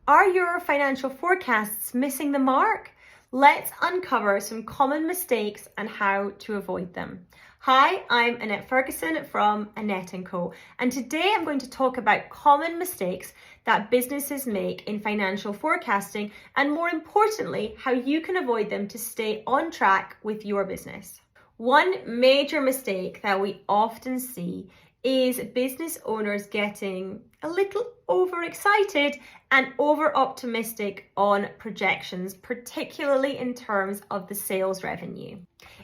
Are your financial forecasts missing the mark? Let's uncover some common mistakes and how to avoid them. Hi, I'm Annette Ferguson from Annette Co. And today I'm going to talk about common mistakes that businesses make in financial forecasting and, more importantly, how you can avoid them to stay on track with your business. One major mistake that we often see is business owners getting a little overexcited and over-optimistic on projections, particularly in terms of the sales revenue.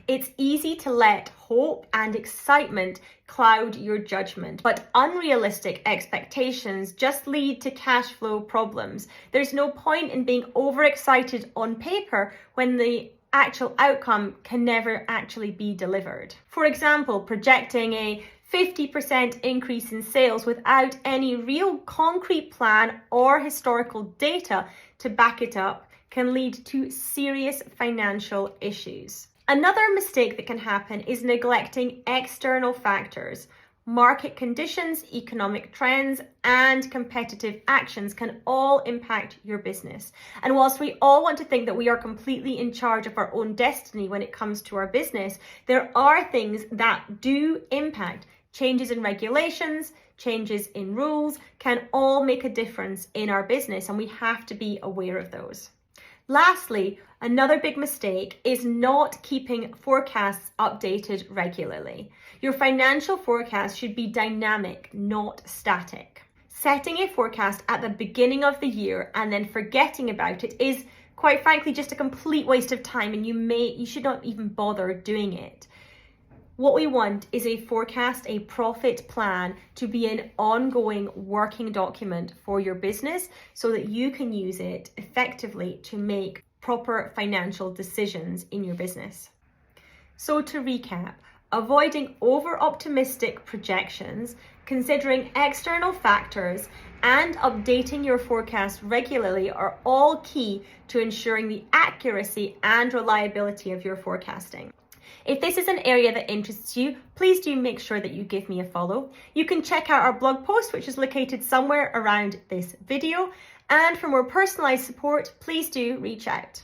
It's easy to let hope and excitement cloud your judgment, but unrealistic expectations just lead to cash flow problems. There's no point in being overexcited on paper when the actual outcome can never actually be delivered. For example, projecting a 50% increase in sales without any real concrete plan or historical data to back it up can lead to serious financial issues. Another mistake that can happen is neglecting external factors. Market conditions, economic trends, and competitive actions can all impact your business. And whilst we all want to think that we are completely in charge of our own destiny when it comes to our business, there are things that do impact. Changes in regulations, changes in rules can all make a difference in our business, and we have to be aware of those. Lastly, another big mistake is not keeping forecasts updated regularly. Your financial forecast should be dynamic, not static. Setting a forecast at the beginning of the year and then forgetting about it is, quite frankly, just a complete waste of time, and you should not even bother doing it. What we want is a forecast, a profit plan, to be an ongoing working document for your business so that you can use it effectively to make proper financial decisions in your business. So to recap, avoiding over-optimistic projections, considering external factors, and updating your forecast regularly are all key to ensuring the accuracy and reliability of your forecasting. If this is an area that interests you, please do make sure that you give me a follow. You can check out our blog post, which is located somewhere around this video. And for more personalized support, please do reach out.